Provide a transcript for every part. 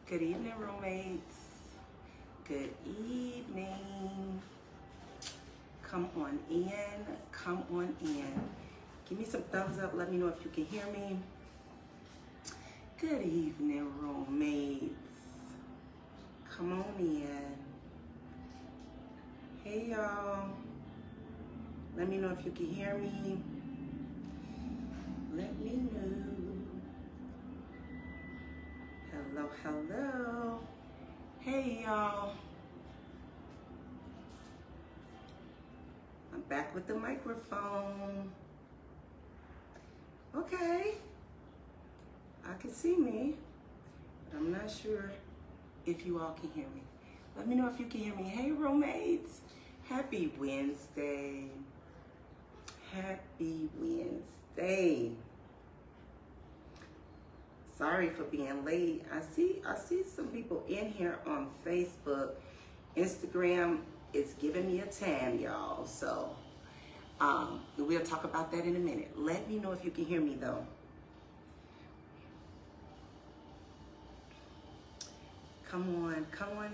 Good evening, roommates. Good evening. Come on in. Come on in. Give me some thumbs up. Let me know if you can hear me. Good evening, roommates. Come on in. Hey, y'all. Let me know if you can hear me. Let me know. Hello, hello. Hey, y'all. I'm back with the microphone. Okay. I can see me, but I'm not sure if you all can hear me. Let me know if you can hear me. Hey, roommates. Happy Wednesday. Happy Wednesday. Sorry for being late. I see some people in here on Facebook. Instagram is giving me a time, y'all. So we'll talk about that in a minute. Let me know if you can hear me though. Come on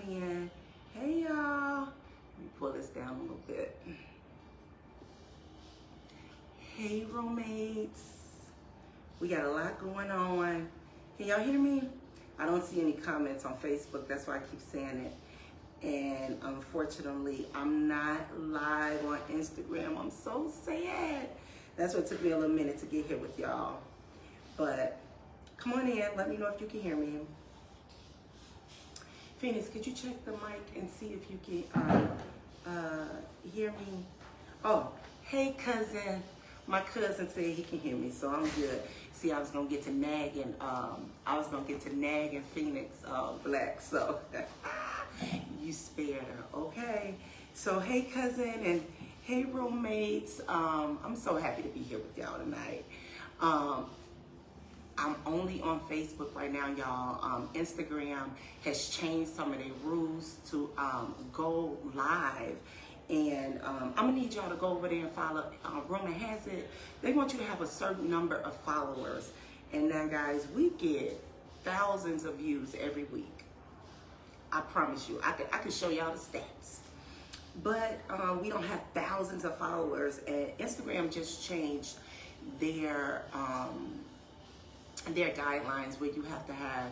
in. Hey y'all. Let me pull this down a little bit. Hey roommates. We got a lot going on. Can y'all hear me? I don't see any comments on Facebook. That's why I keep saying it. And unfortunately, I'm not live on Instagram. I'm so sad. That's what took me a little minute to get here with y'all. But come on in. Let me know if you can hear me. Phoenix, could you check the mic and see if you can hear me? Oh, hey cousin. My cousin said he can hear me, so I'm good. See, I was gonna get to nagging Phoenix Black, so you spared her, okay? So hey cousin and hey roommates. I'm so happy to be here with y'all tonight. I'm only on Facebook right now, y'all. Instagram has changed some of their rules to go live. And I'm gonna need y'all to go over there and follow ReuMatez. They want you to have a certain number of followers. And now guys, we get thousands of views every week. I promise you. I can show y'all the stats. But we don't have thousands of followers. And Instagram just changed their guidelines where you have to have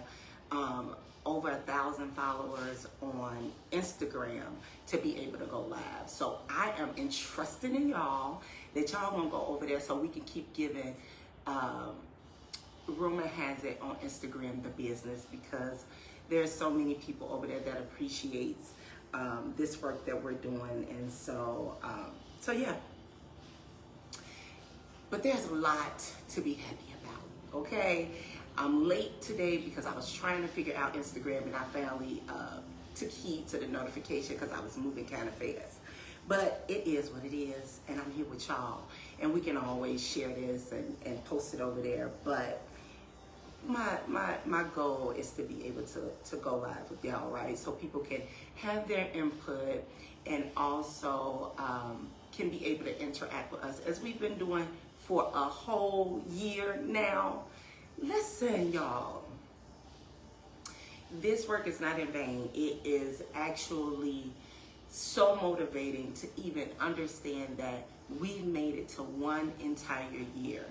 over 1,000 followers on Instagram to be able to go live. So I am entrusting in y'all that y'all gonna go over there so we can keep giving ReuMatez on Instagram the business, because there's so many people over there that appreciates this work that we're doing. And so yeah. But there's a lot to be happy about, okay? I'm late today because I was trying to figure out Instagram and I finally took heed to the notification because I was moving kind of fast. But it is what it is, and I'm here with y'all. And we can always share this and post it over there. But my goal is to be able to go live with y'all, right? So people can have their input and also can be able to interact with us as we've been doing for a whole year now. Listen, y'all, this work is not in vain. It is actually so motivating to even understand that we've made it to one entire year.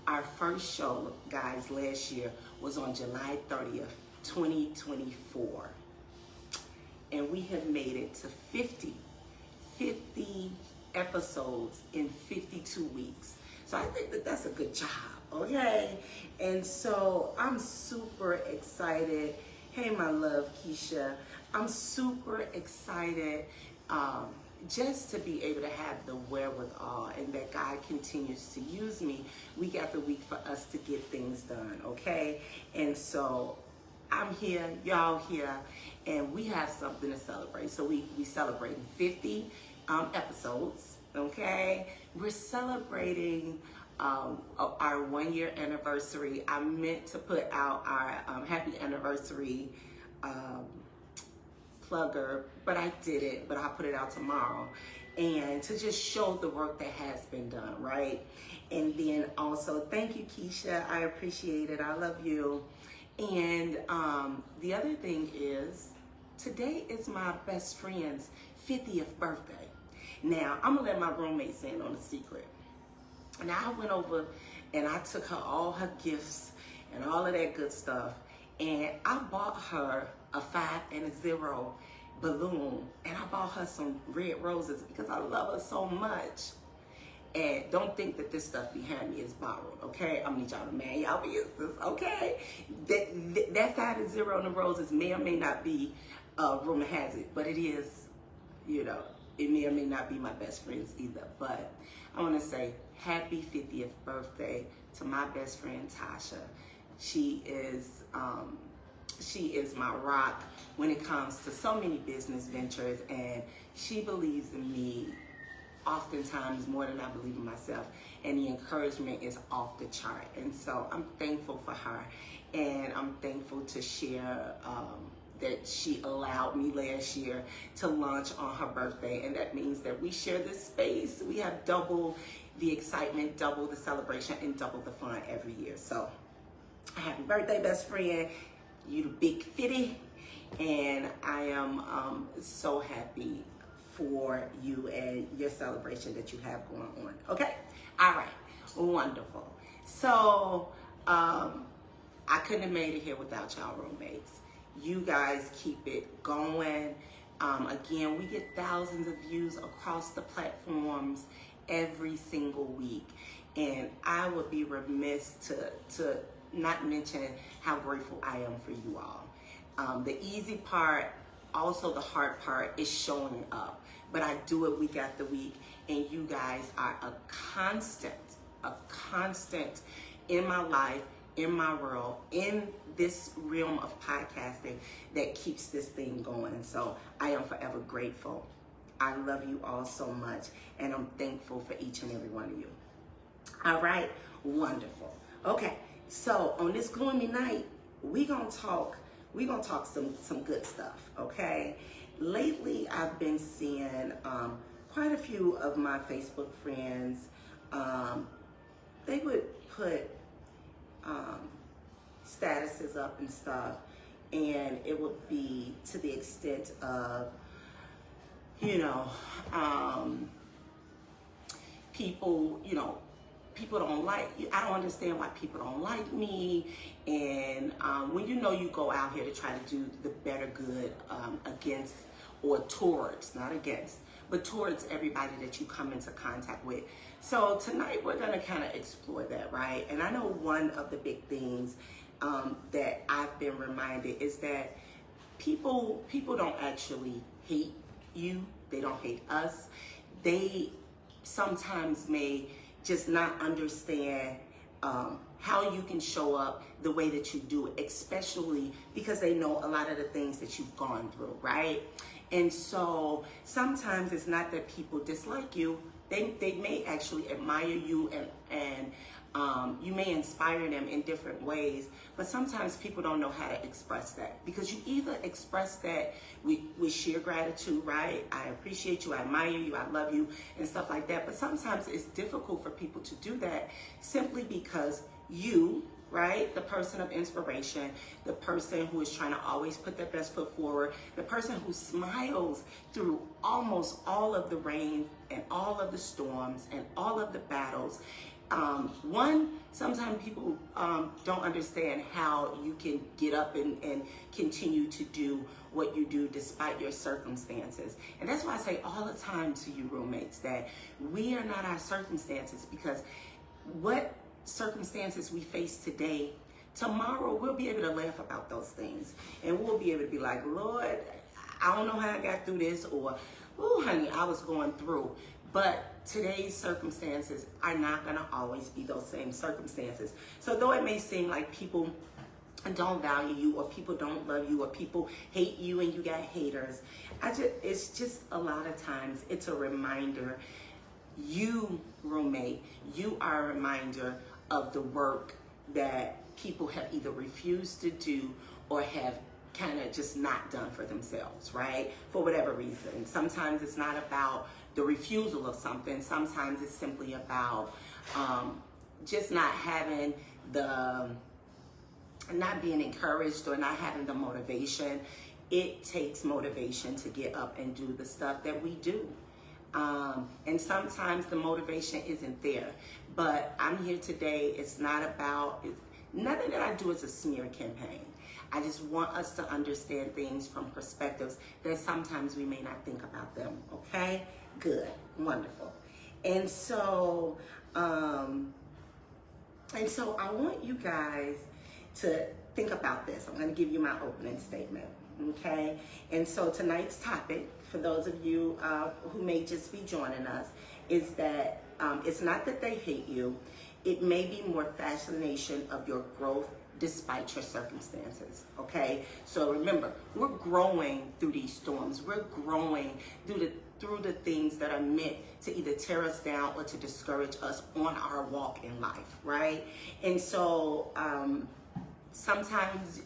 Our first show, guys, last year was on July 30th, 2024. And we have made it to 50 episodes in 52 weeks. So I think that that's a good job, okay? And so I'm super excited. Hey, my love, Keisha. I'm super excited just to be able to have the wherewithal and that God continues to use me week after week for us to get things done, okay? And so I'm here, y'all here, and we have something to celebrate. So we celebrating 50 episodes, okay? We're celebrating our 1 year anniversary. I meant to put out our happy anniversary plugger, but I didn't, but I'll put it out tomorrow. And to just show the work that has been done, right? And then also, thank you, Keisha. I appreciate it. I love you. And the other thing is, today is my best friend's 50th birthday. Now, I'm gonna let my roommates in on a secret. Now, I went over and I took her all her gifts and all of that good stuff, and I bought her a 5 and a 0 balloon, and I bought her some red roses because I love her so much. And don't think that this stuff behind me is borrowed, okay? I need y'all to man y'all business, okay? That 5 and 0 and the roses may or may not be rumor has it, but it is, you know, it may or may not be my best friends either. But I want to say happy 50th birthday to my best friend Tasha. She is my rock when it comes to so many business ventures, and she believes in me oftentimes more than I believe in myself, and the encouragement is off the chart. And so I'm thankful for her, and I'm thankful to share that she allowed me last year to launch on her birthday, and that means that we share this space. We have double the excitement, double the celebration, and double the fun every year. So happy birthday, best friend. You the big 50, and I am so happy for you and your celebration that you have going on. Okay? All right. Wonderful. So I couldn't have made it here without y'all roommates. You guys keep it going. Again, we get thousands of views across the platforms every single week, and I would be remiss to not mention how grateful I am for you all. The easy part, also the hard part, is showing up. But I do it week after week, and you guys are a constant in my life, in my world, in this realm of podcasting that keeps this thing going. And so I am forever grateful. I love you all so much, and I'm thankful for each and every one of you. All right, wonderful. Okay, so on this gloomy night, we gonna talk some good stuff, okay? Lately, I've been seeing quite a few of my Facebook friends, they would put statuses up and stuff, and it would be to the extent of, you know, people don't like you. I don't understand why people don't like me. And when you know you go out here to try to do the better good against or towards, not against, but towards everybody that you come into contact with. So tonight we're gonna kind of explore that, right? And I know one of the big things that I've been reminded is that people don't actually hate you. They don't hate us. They sometimes may just not understand how you can show up the way that you do, especially because they know a lot of the things that you've gone through, right? And so sometimes it's not that people dislike you. They may actually admire you, and you may inspire them in different ways, but sometimes people don't know how to express that, because you either express that with sheer gratitude, right? I appreciate you, I admire you, I love you, and stuff like that. But sometimes it's difficult for people to do that simply because you, right, the person of inspiration, the person who is trying to always put their best foot forward, the person who smiles through almost all of the rain and all of the storms and all of the battles. Sometimes people don't understand how you can get up and continue to do what you do despite your circumstances. And that's why I say all the time to you roommates that we are not our circumstances, because what circumstances we face today, tomorrow we'll be able to laugh about those things, and we'll be able to be like, Lord, I don't know how I got through this, or, oh honey, I was going through. But today's circumstances are not going to always be those same circumstances. So though it may seem like people don't value you, or people don't love you, or people hate you and you got haters, it's just a lot of times it's a reminder. You, roommate, you are a reminder of the work that people have either refused to do or have kind of just not done for themselves, right? For whatever reason. Sometimes it's not about the refusal of something. Sometimes it's simply about just not having the not being encouraged or not having the motivation. It takes motivation to get up and do the stuff that we do. And sometimes the motivation isn't there. But I'm here today. It's not about, nothing that I do is a smear campaign. I just want us to understand things from perspectives that sometimes we may not think about them. Okay? Good. Wonderful. And so I want you guys to think about this. I'm going to give you my opening statement. Okay? And so tonight's topic, for those of you who may just be joining us, is that it's not that they hate you. It may be more fascination of your growth despite your circumstances. Okay? So remember, we're growing through these storms. We're growing through the things that are meant to either tear us down or to discourage us on our walk in life, right? And so sometimes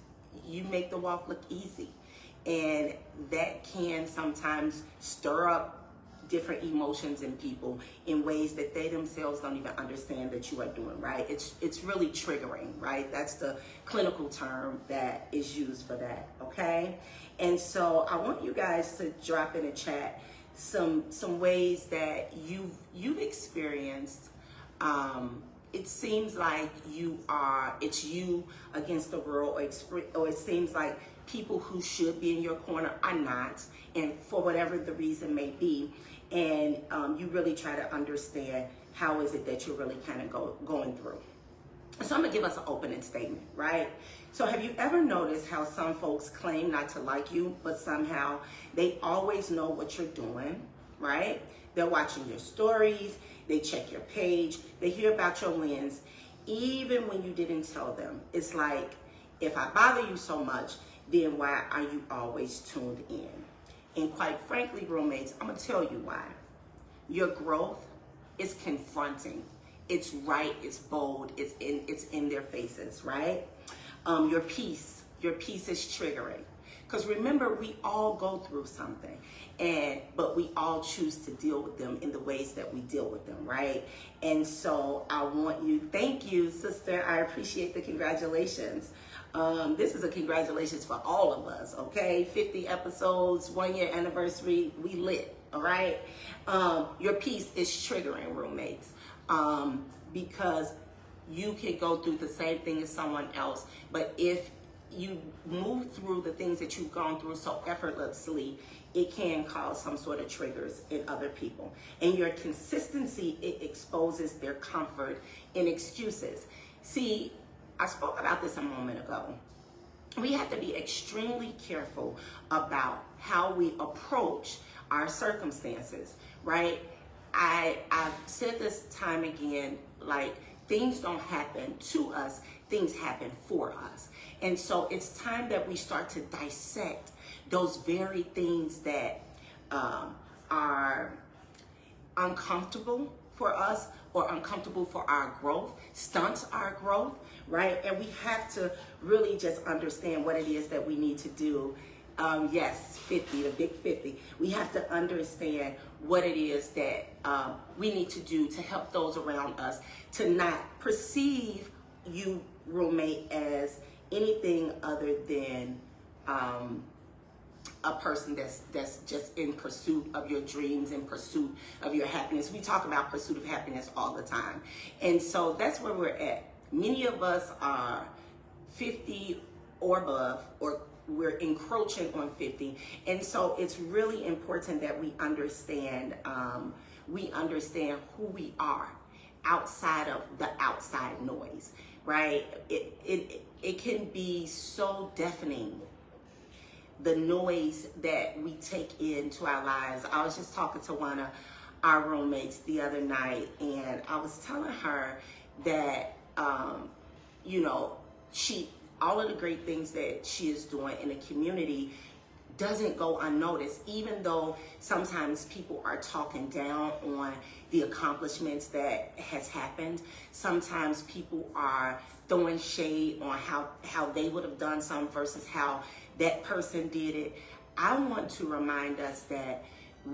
you make the walk look easy, and that can sometimes stir up different emotions in people in ways that they themselves don't even understand that you are doing, right? It's really triggering, right? That's the clinical term that is used for that, okay? And so I want you guys to drop in a chat some ways that you've experienced. It seems like it's you against the world, or it seems like people who should be in your corner are not, and for whatever the reason may be, and you really try to understand how is it that you're really kind of going through. So I'm gonna give us an opening statement, right? So have you ever noticed how some folks claim not to like you, but somehow they always know what you're doing, right? They're watching your stories, they check your page, they hear about your wins, even when you didn't tell them. It's like, if I bother you so much, then why are you always tuned in? And quite frankly, roommates, I'm gonna tell you why. Your growth is confronting. It's right, it's bold, it's in their faces, right? Your peace is triggering. Because remember, we all go through something, but we all choose to deal with them in the ways that we deal with them, right? And so I want you, thank you, sister. I appreciate the congratulations. This is a congratulations for all of us, okay? 50 episodes, 1 year anniversary, we lit, all right? Your peace is triggering, roommates, because you can go through the same thing as someone else, but if you move through the things that you've gone through so effortlessly, it can cause some sort of triggers in other people. And your consistency, it exposes their comfort in excuses. See, I spoke about this a moment ago. We have to be extremely careful about how we approach our circumstances, right? I've said this time again, like, things don't happen to us, things happen for us. And so it's time that we start to dissect those very things that are uncomfortable for us or uncomfortable for our growth, stunts our growth, right? And we have to really just understand what it is that we need to do. Yes, 50, the big 50. We have to understand what it is that we need to do to help those around us to not perceive you, roommate, as anything other than a person that's just in pursuit of your dreams, in pursuit of your happiness. We talk about pursuit of happiness all the time. And so that's where we're at. Many of us are 50 or above, or we're encroaching on 50. And so it's really important that we understand who we are outside of the outside noise, right? It can be so deafening, the noise that we take into our lives. I was just talking to one of our roommates the other night, and I was telling her that, all of the great things that she is doing in the community doesn't go unnoticed, even though sometimes people are talking down on the accomplishments that has happened. Sometimes people are throwing shade on how they would have done something versus how that person did it. I want to remind us that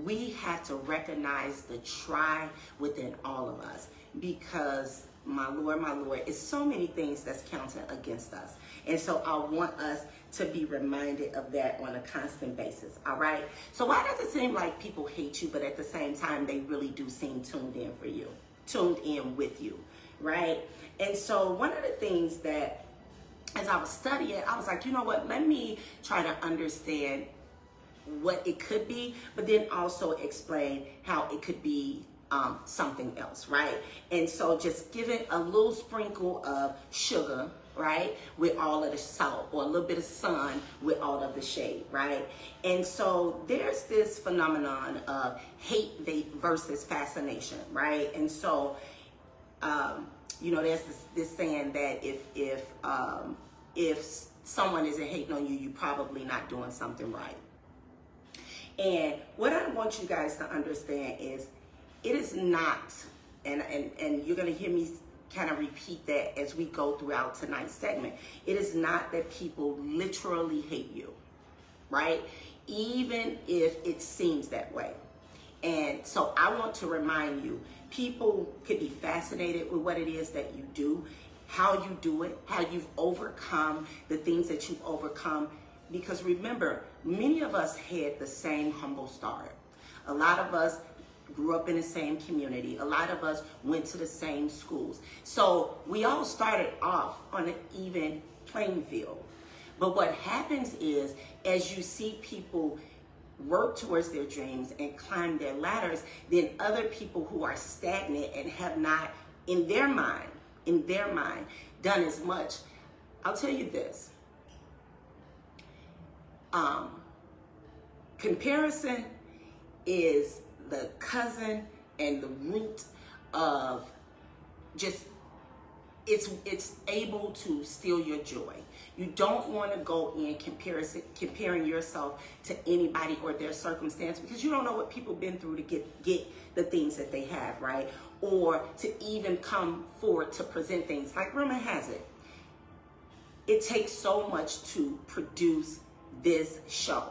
we have to recognize the try within all of us, because my Lord, it's so many things that's counting against us. And so I want us to be reminded of that on a constant basis, all right? So why does it seem like people hate you, but at the same time, they really do seem tuned in for you, tuned in with you, right? And so one of the things that, as I was studying, I was like, you know what, let me try to understand what it could be, but then also explain how it could be something else, right? And so just give it a little sprinkle of sugar, right, with all of the salt, or a little bit of sun with all of the shade, right? And so there's this phenomenon of hate versus fascination, right? And so, you know, there's this saying that if someone isn't hating on you, you're probably not doing something right. And what I want you guys to understand is, it is not, and you're going to hear me kind of repeat that as we go throughout tonight's segment. It is not that people literally hate you, right? Even if it seems that way. And so I want to remind you, people could be fascinated with what it is that you do, how you do it, how you've overcome the things that you've overcome. Because remember, many of us had the same humble start. A lot of us grew up in the same community. A lot of us went to the same schools. So we all started off on an even playing field. But what happens is, as you see people work towards their dreams and climb their ladders, then other people who are stagnant and have not, in their mind, done as much. I'll tell you this. Comparison is the cousin and the root of just, it's able to steal your joy. You don't want to go in comparing yourself to anybody or their circumstance, because you don't know what people been through to get the things that they have, right? Or to even come forward to present things. Like ReuMatez. It takes so much to produce this show,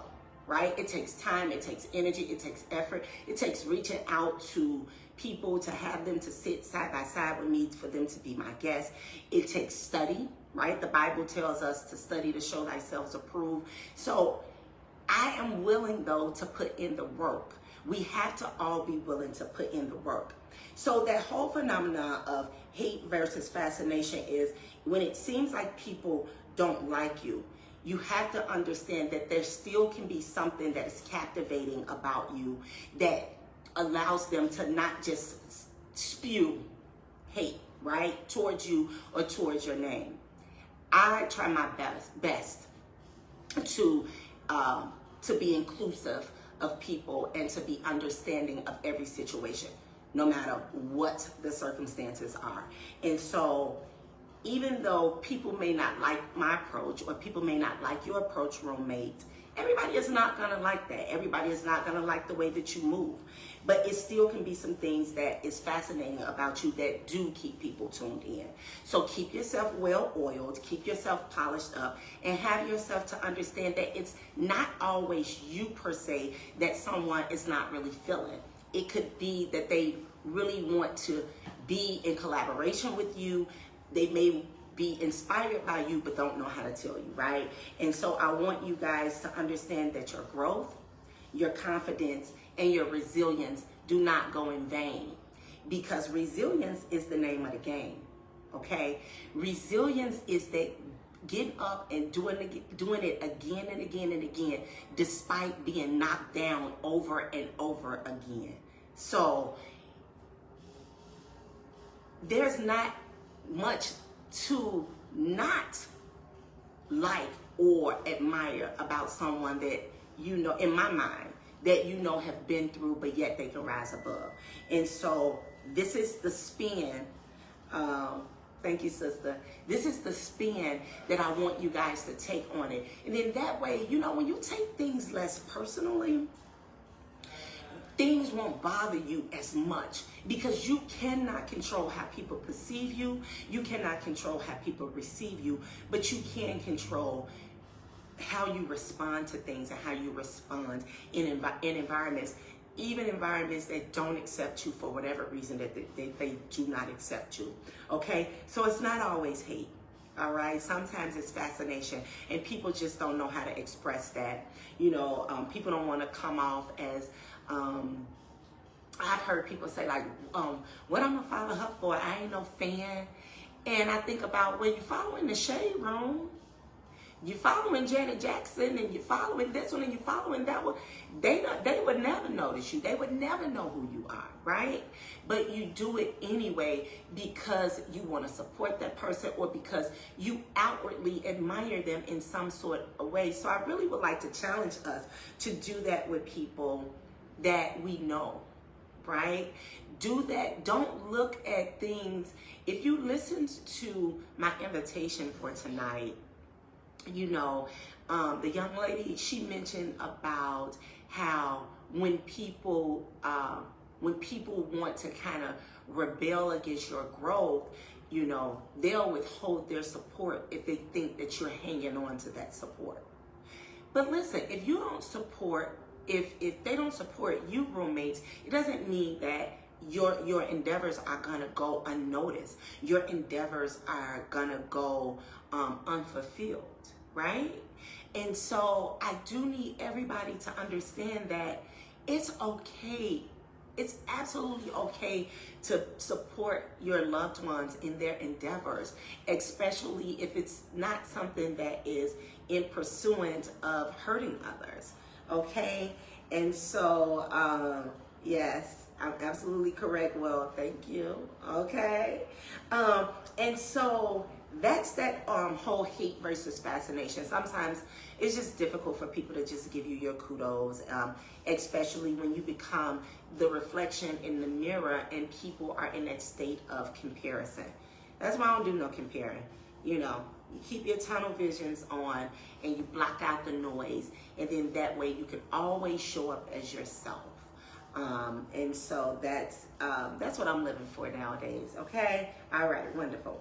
right? It takes time, it takes energy, it takes effort, it takes reaching out to people to have them to sit side by side with me, for them to be my guests. It takes study, right? The Bible tells us to study to show thyself approved. So I am willing, though, to put in the work. We have to all be willing to put in the work. So that whole phenomenon of hate versus fascination is, when it seems like people don't like you, you have to understand that there still can be something that is captivating about you that allows them to not just spew hate, right, towards you or towards your name. I try my best to be inclusive of people and to be understanding of every situation, no matter what the circumstances are. And so, even though people may not like my approach, or people may not like your approach, roommate, everybody is not going to like that. Everybody is not going to like the way that you move. But it still can be some things that is fascinating about you that do keep people tuned in. So keep yourself well oiled, keep yourself polished up, and have yourself to understand that it's not always you per se that someone is not really feeling. It could be that they really want to be in collaboration with you. They may be inspired by you, but don't know how to tell you, right? And so I want you guys to understand that your growth, your confidence, and your resilience do not go in vain, because resilience is the name of the game, okay? Resilience is that getting up and doing it again and again and again, despite being knocked down over and over again. So there's not much to not like or admire about someone that, you know, in my mind, that you know have been through, but yet they can rise above. And so this is the spin. Thank you, sister. This is the spin that I want you guys to take on it. And then that way, you know, when you take things less personally, things won't bother you as much, because you cannot control how people perceive you. You cannot control how people receive you, but you can control how you respond to things and how you respond in environments, even environments that don't accept you for whatever reason that they do not accept you. Okay, so it's not always hate. All right. Sometimes it's fascination, and people just don't know how to express that. You know, people don't want to come off as. I've heard people say like, "What I'm gonna follow her for? I ain't no fan." And I think about when you're following the Shade Room, you're following Janet Jackson, and you're following this one, and you're following that one. They would never notice you. They would never know who you are, right? But you do it anyway because you want to support that person, or because you outwardly admire them in some sort of way. So I really would like to challenge us to do that with people that we know, right? Do that. Don't look at things. If you listened to my invitation for tonight, you know, the young lady, she mentioned about how when people want to kind of rebel against your growth, you know, they'll withhold their support if they think that you're hanging on to that support. But listen, if you don't support, if they don't support you, roommates, it doesn't mean that your endeavors are gonna go unnoticed. Your endeavors are gonna go unfulfilled, right? And so I do need everybody to understand that it's okay. It's absolutely okay to support your loved ones in their endeavors, especially if it's not something that is in pursuant of hurting others, okay? And so, yes, I'm absolutely correct. Well, thank you. Okay. And so that's that whole hate versus fascination. Sometimes it's just difficult for people to just give you your kudos, especially when you become the reflection in the mirror and people are in that state of comparison. That's why I don't do no comparing. You know, you keep your tunnel visions on and you block out the noise, and then that way you can always show up as yourself. And so that's what I'm living for nowadays. Okay. All right. Wonderful.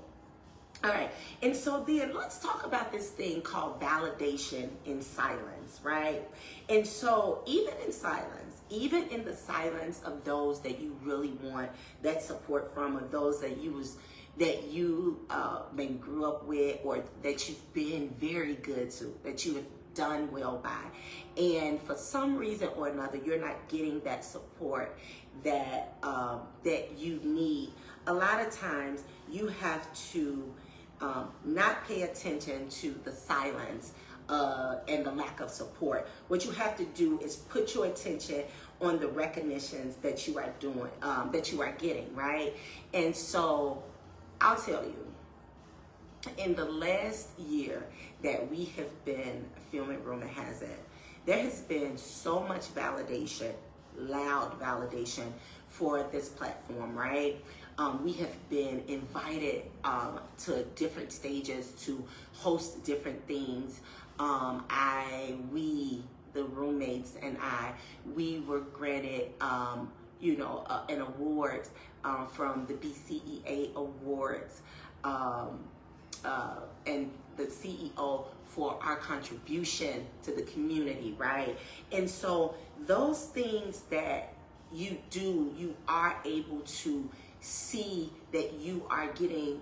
All right. And so then let's talk about this thing called validation in silence, right? And so even in silence, even in the silence of those that you really want that support from, or those that you maybe grew up with, or that you've been very good to, that you have done well by, and for some reason or another you're not getting that support that you need. A lot of times you have to not pay attention to the silence and the lack of support. What you have to do is put your attention on the recognitions that you are doing, that you are getting, right? And so I'll tell you, in the last year that we have been filming ReuMatez, there has been so much validation, loud validation for this platform, right? We have been invited to different stages to host different things. The roommates and we were granted, an award from the BCEA Awards, and the CEO for our contribution to the community, right? And so those things that you do, you are able to see that you are getting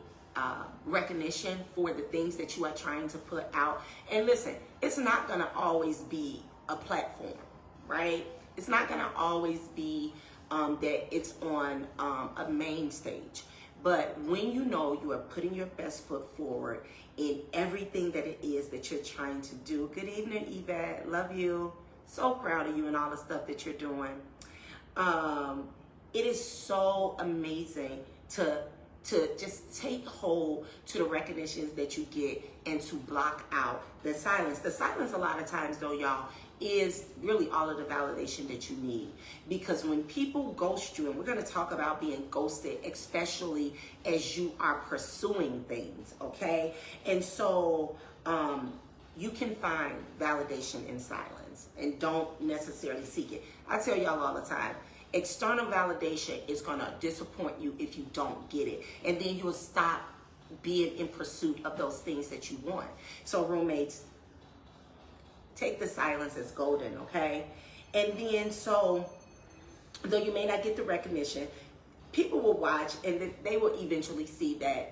recognition for the things that you are trying to put out. And listen, it's not gonna always be a platform, right? It's not gonna always be that it's on a main stage. But when you know you are putting your best foot forward in everything that it is that you're trying to do. Good evening, Yvette. Love you. So proud of you and all the stuff that you're doing. It is so amazing to just take hold to the recognitions that you get and to block out the silence. The silence a lot of times though, y'all, is really all of the validation that you need. Because when people ghost you, and we're going to talk about being ghosted, especially as you are pursuing things, okay? And so you can find validation in silence and don't necessarily seek it. I tell y'all all the time, external validation is going to disappoint you if you don't get it. And then you'll stop being in pursuit of those things that you want. So roommates, take the silence as golden, okay? And then so, though you may not get the recognition, people will watch and they will eventually see that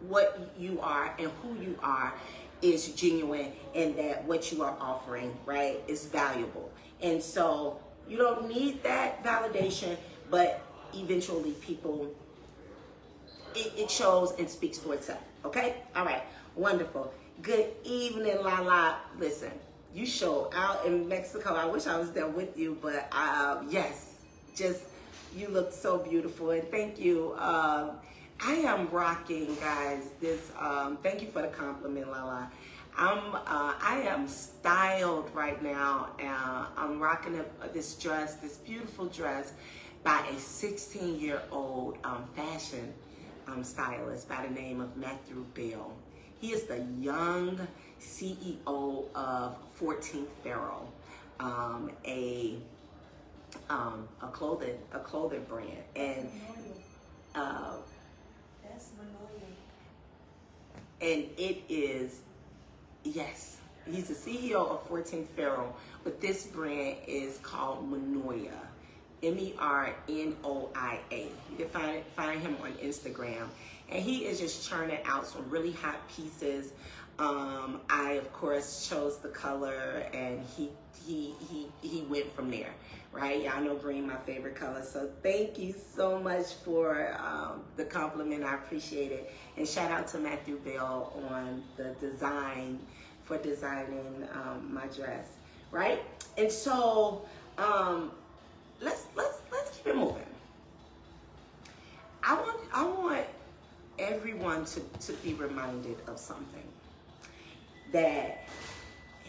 what you are and who you are is genuine, and that what you are offering, right, is valuable. And so you don't need that validation, but eventually people, it shows and speaks for itself. Okay? All right. Wonderful. Good evening, Lala. Listen, you show out in Mexico. I wish I was there with you, but yes, just you look so beautiful, and thank you. I am rocking, guys. This thank you for the compliment, Lala. I am styled right now. I'm rocking this dress, this beautiful dress, by a 16-year-old fashion stylist by the name of Matthew Bell. He is the young CEO of 14th Pharaoh, a clothing brand, and and it is, yes, he's the CEO of 14th Pharaoh, but this brand is called Menoya. Mernoia. You can find him on Instagram, and he is just churning out some really hot pieces. I of course chose the color, and he went from there, right? Y'all know green, my favorite color. So thank you so much for the compliment. I appreciate it, and shout out to Matthew Bell on the design for designing my dress, right? And so. Let's keep it moving. I want everyone to be reminded of something. That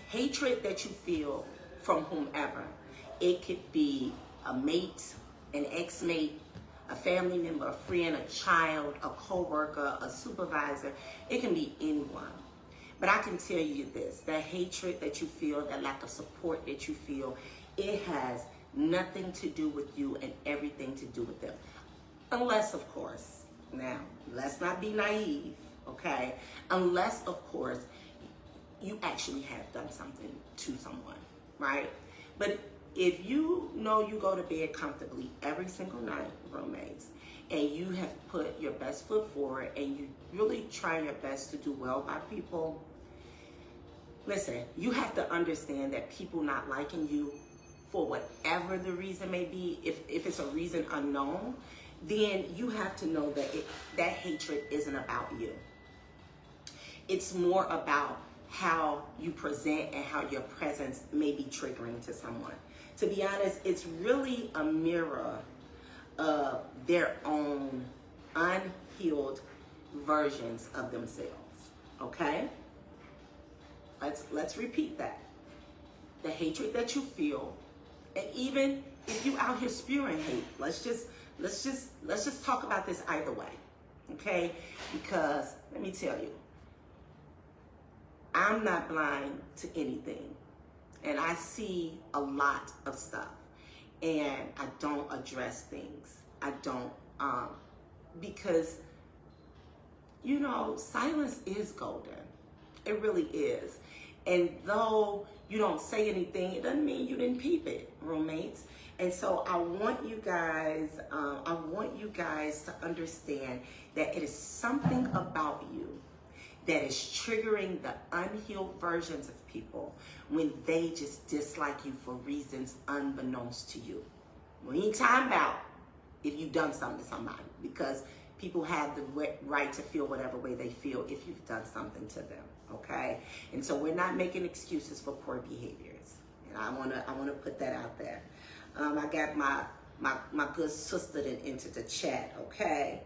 hatred that you feel from whomever, it could be a mate, an ex-mate, a family member, a friend, a child, a co-worker, a supervisor. It can be anyone. But I can tell you this, that hatred that you feel, that lack of support that you feel, it has nothing to do with you and everything to do with them. Unless, of course, now, let's not be naive, okay? Unless, of course, you actually have done something to someone, right? But if you know you go to bed comfortably every single night, ReuMatez, and you have put your best foot forward and you really try your best to do well by people, listen, you have to understand that people not liking you for whatever the reason may be, if it's a reason unknown, then you have to know that that hatred isn't about you. It's more about how you present and how your presence may be triggering to someone. To be honest, it's really a mirror of their own unhealed versions of themselves. Okay? Let's repeat that. The hatred that you feel, and even if you out here spewing hate, let's just talk about this either way, okay? Because let me tell you, I'm not blind to anything, and I see a lot of stuff, and I don't address things. I don't, because you know, silence is golden. It really is. And though you don't say anything, it doesn't mean you didn't peep it, roommates. And so I want you guys to understand that it is something about you that is triggering the unhealed versions of people when they just dislike you for reasons unbeknownst to you. We ain't talking about if you've done something to somebody, because people have the right to feel whatever way they feel if you've done something to them, okay? And so we're not making excuses for poor behaviors. And I wanna put that out there. I got my good sister that entered the chat, okay?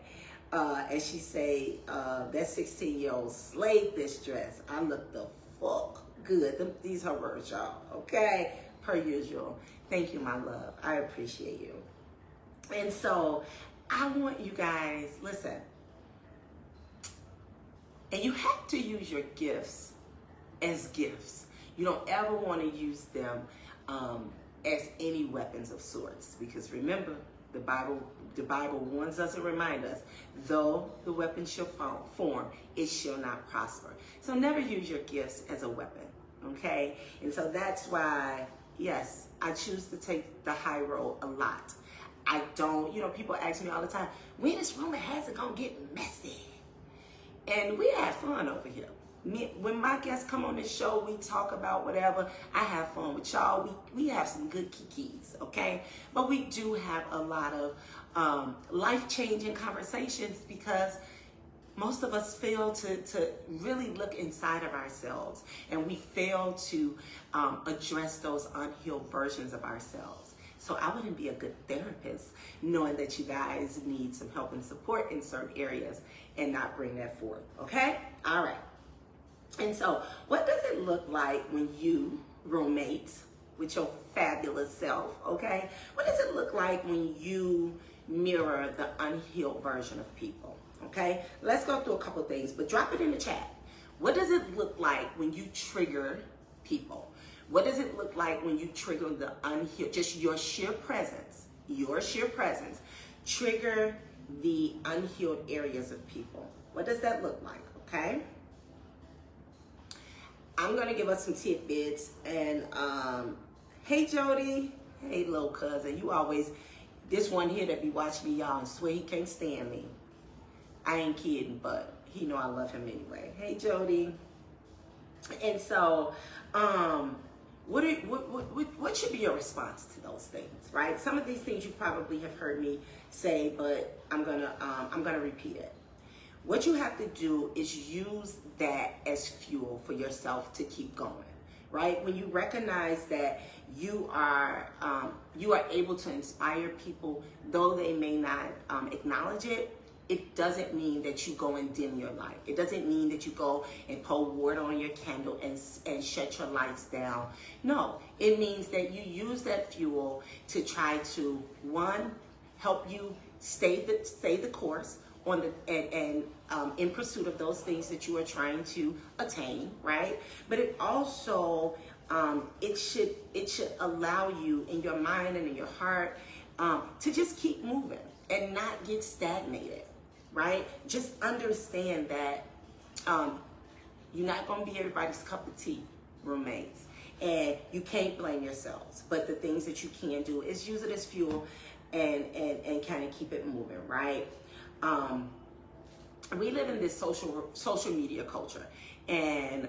And she say, that 16-year-old slayed this dress. I look the fuck good. These her words, y'all, okay? Per usual. Thank you, my love. I appreciate you. And so I want you guys, listen, and you have to use your gifts as gifts. You don't ever want to use them as any weapons of sorts, because remember, the Bible warns us and reminds us, though the weapon shall form, it shall not prosper. So never use your gifts as a weapon, okay? And so that's why, yes, I choose to take the high road a lot. I don't, you know, people ask me all the time, when is ReuMatez gonna get messy? And we have fun over here. When my guests come on the show, we talk about whatever. I have fun with y'all. We have some good kikis, okay? But we do have a lot of life-changing conversations because most of us fail to really look inside of ourselves, and we fail to address those unhealed versions of ourselves. So I wouldn't be a good therapist knowing that you guys need some help and support in certain areas and not bring that forth, okay? All right. And so what does it look like when you roommate with your fabulous self, okay? What does it look like when you mirror the unhealed version of people, okay? Let's go through a couple things, but drop it in the chat. What does it look like when you trigger people? What does it look like when you trigger the unhealed, just your sheer presence, trigger the unhealed areas of people? What does that look like, okay? I'm gonna give us some tidbits, and hey Jody, hey little cousin, you always, this one here that be watching me, y'all, and swear he can't stand me. I ain't kidding, but he know I love him anyway. Hey Jody. And so, what should be your response to those things, right? Some of these things you probably have heard me say, but I'm gonna repeat it. What you have to do is use that as fuel for yourself to keep going, right? When you recognize that you are able to inspire people, though they may not acknowledge it, it doesn't mean that you go and dim your light. It doesn't mean that you go and pour water on your candle and shut your lights down. No, it means that you use that fuel to try to, one, help you stay the course on the in pursuit of those things that you are trying to attain, right? But it also it should allow you in your mind and in your heart to just keep moving and not get stagnated, right? Just understand that you're not going to be everybody's cup of tea, roommates, and you can't blame yourselves. But the things that you can do is use it as fuel and kind of keep it moving, right? We live in this social media culture, and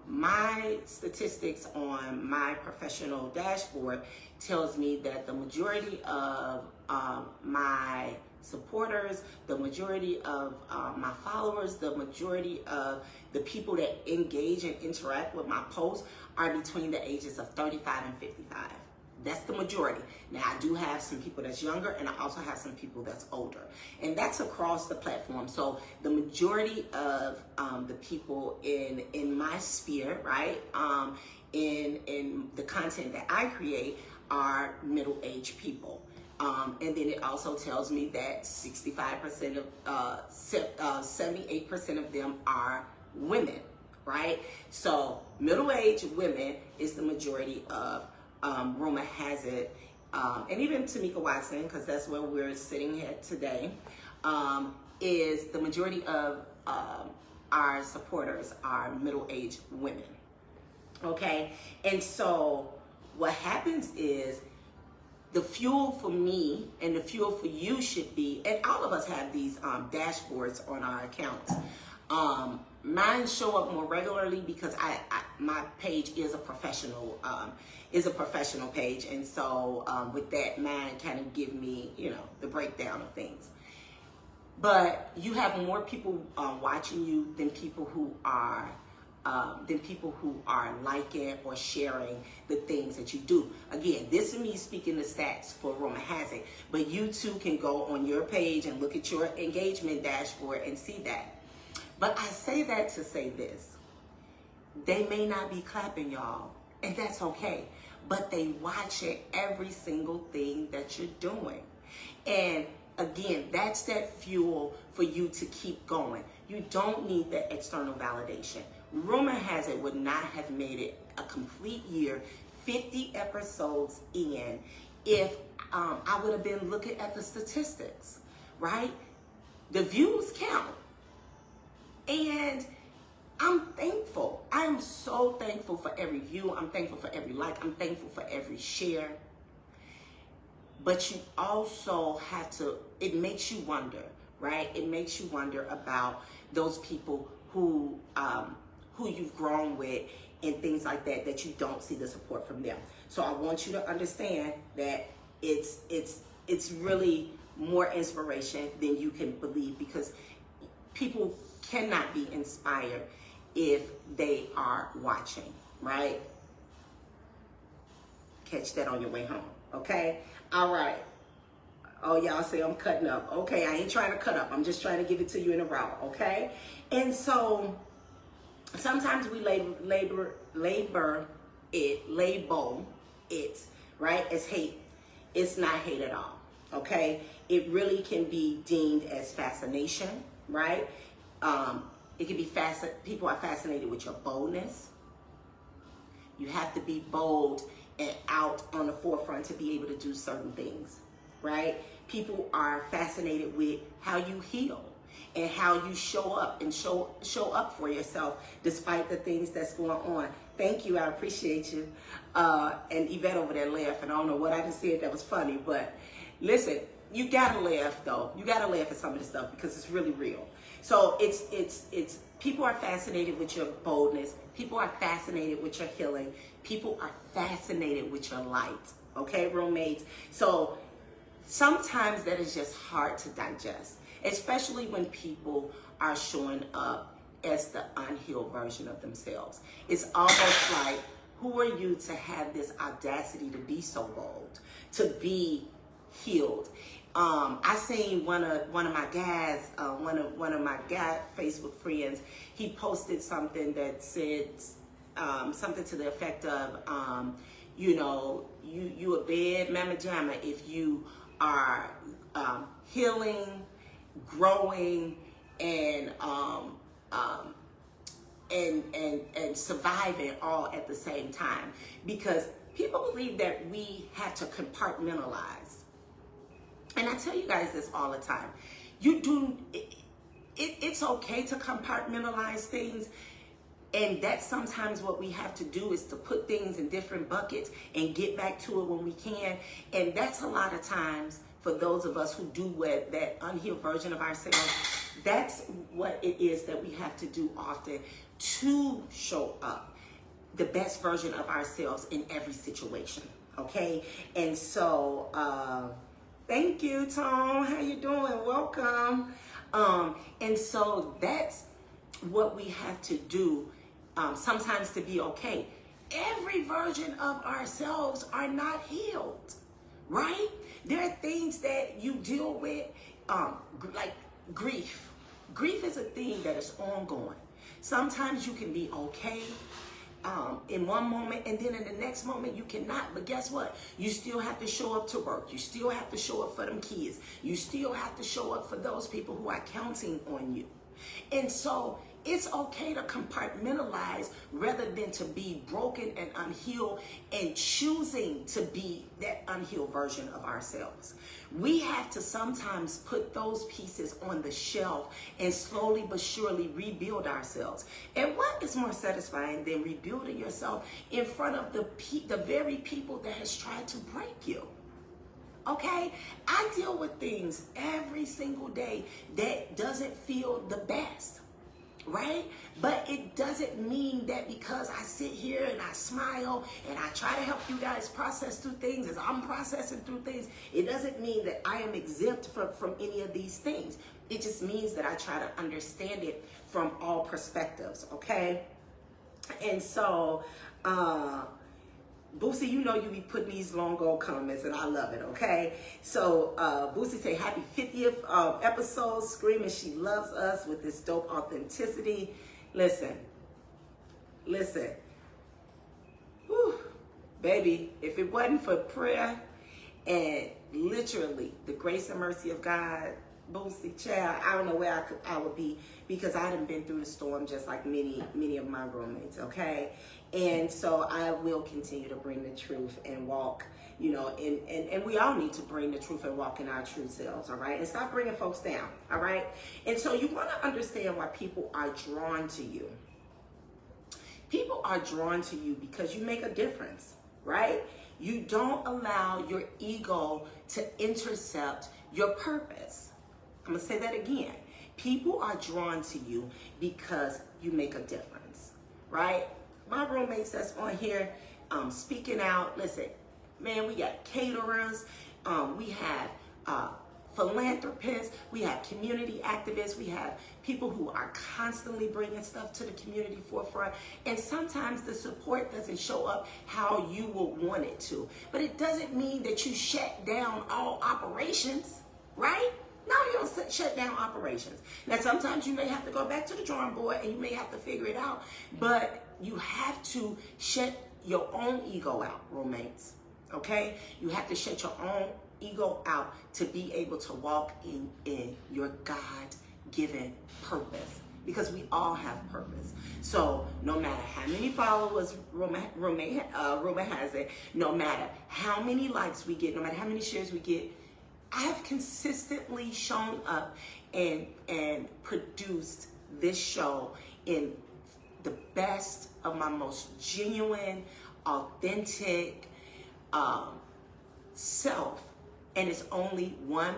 my statistics on my professional dashboard tells me that the majority of my supporters, the majority of my followers, the majority of the people that engage and interact with my posts are between the ages of 35 and 55. That's the majority. Now, I do have some people that's younger, and I also have some people that's older. And that's across the platform. So the majority of the people in my sphere, right, in the content that I create are middle-aged people. And then it also tells me that 65% of, 78% of them are women, right? So middle-aged women is the majority of ReuMatez, and even Tamika Watson, because that's where we're sitting here today, is the majority of our supporters are middle-aged women, okay? And so what happens is the fuel for me and the fuel for you should be, and all of us have these dashboards on our accounts. Mine show up more regularly because my page is a professional page, and so with that, mine kind of give me, the breakdown of things. But you have more people watching you than people who are liking or sharing the things that you do. Again, this is me speaking the stats for ReuMatez, but you too can go on your page and look at your engagement dashboard and see that. But I say that to say this. They may not be clapping, y'all, and that's okay. But they watch it every single thing that you're doing. And again, that's that fuel for you to keep going. You don't need that external validation. ReuMatez would not have made it a complete year, 50 episodes in, if I would have been looking at the statistics, right? The views count. And I'm thankful. I am so thankful for every view. I'm thankful for every like. I'm thankful for every share. But you also have to, it makes you wonder, right? It makes you wonder about those people who you've grown with and things like that, that you don't see the support from them. So I want you to understand that it's really more inspiration than you can believe, because people cannot be inspired if they are watching, right? Catch that on your way home, okay? All right. Oh, y'all say I'm cutting up. Okay, I ain't trying to cut up. I'm just trying to give it to you in a row, okay? And so sometimes we label it, right, as hate. It's not hate at all, okay? It really can be deemed as fascination, right? It can be people are fascinated with your boldness. You have to be bold and out on the forefront to be able to do certain things, right? People are fascinated with how you heal and how you show up and show up for yourself despite the things that's going on. Thank you, I appreciate you. And Yvette over there laughing. I don't know what I just said that was funny, but listen, you gotta laugh though. You gotta laugh at some of this stuff because it's really real. So it's people are fascinated with your boldness. People are fascinated with your healing. People are fascinated with your light. Okay, ReuMatez. So sometimes that is just hard to digest, especially when people are showing up as the unhealed version of themselves. It's almost like, who are you to have this audacity to be so bold, to be healed? I seen one of my guys, one of my guy Facebook friends. He posted something that said something to the effect of, you a bad mama jamma if you are healing, growing, and surviving all at the same time. Because people believe that we have to compartmentalize. And I tell you guys this all the time. It's okay to compartmentalize things. And that's sometimes what we have to do, is to put things in different buckets and get back to it when we can. And that's a lot of times for those of us who do what that unhealed version of ourselves, that's what it is that we have to do often to show up the best version of ourselves in every situation. Okay? And so, thank you, Tom. How you doing? Welcome. And so that's what we have to do sometimes to be okay. Every version of ourselves are not healed, right? There are things that you deal with, like grief. Grief is a thing that is ongoing. Sometimes you can be okay in one moment, and then in the next moment you cannot. But guess what? You still have to show up to work. You still have to show up for them kids. You still have to show up for those people who are counting on you. And so it's okay to compartmentalize rather than to be broken and unhealed and choosing to be that unhealed version of ourselves. We have to sometimes put those pieces on the shelf and slowly but surely rebuild ourselves. And what is more satisfying than rebuilding yourself in front of the very people that has tried to break you? Okay? I deal with things every single day that doesn't feel the best. Right? But it doesn't mean that because I sit here and I smile and I try to help you guys process through things as I'm processing through things, it doesn't mean that I am exempt from any of these things. It just means that I try to understand it from all perspectives, okay? And so, Boosie, you know you be putting these long old comments, and I love it, okay? So, Boosie say, happy 50th episode, screaming she loves us with this dope authenticity. Listen. Whew, baby, if it wasn't for prayer and literally the grace and mercy of God, Boosie, child, I don't know where I would be, because I done been through the storm just like many of my roommates, okay? And so I will continue to bring the truth and walk, and we all need to bring the truth and walk in our true selves, all right? And stop bringing folks down, all right? And so you want to understand why people are drawn to you. People are drawn to you because you make a difference, right? You don't allow your ego to intercept your purpose. I'm going to say that again. People are drawn to you because you make a difference, right? My roommates that's on here speaking out, listen, man, we got caterers, we have philanthropists, we have community activists, we have people who are constantly bringing stuff to the community forefront, and sometimes the support doesn't show up how you would want it to. But it doesn't mean that you shut down all operations, right? No, you don't shut down operations. Now, sometimes you may have to go back to the drawing board and you may have to figure it out, but you have to shut your own ego out, roommates, okay? You have to shut your own ego out to be able to walk in your God-given purpose, because we all have purpose. So no matter how many followers Ruma has it, no matter how many likes we get, no matter how many shares we get, I have consistently shown up and produced this show in the best of my most genuine, authentic self. And it's only one,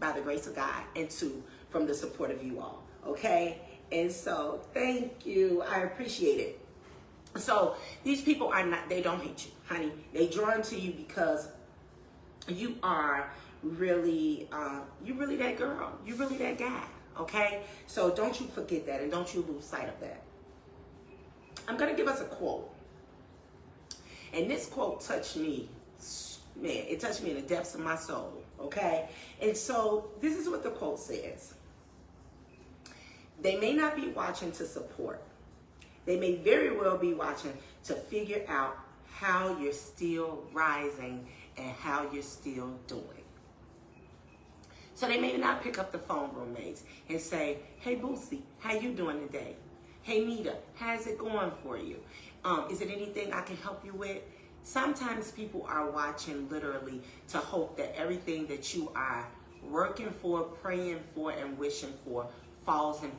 by the grace of God, and two, from the support of you all, okay? And so, thank you. I appreciate it. So, these people are not, they don't hate you, honey. They drawn to you because you are really, you really that girl. You really that guy, okay? So, don't you forget that, and don't you lose sight of that. I'm going to give us a quote. And this quote touched me. Man, it touched me in the depths of my soul, okay? And so this is what the quote says. They may not be watching to support. They may very well be watching to figure out how you're still rising and how you're still doing. So they may not pick up the phone, roommates, and say, hey, Boosie, how you doing today? Hey, Nita, how's it going for you? Is it anything I can help you with? Sometimes people are watching literally to hope that everything that you are working for, praying for, and wishing for falls in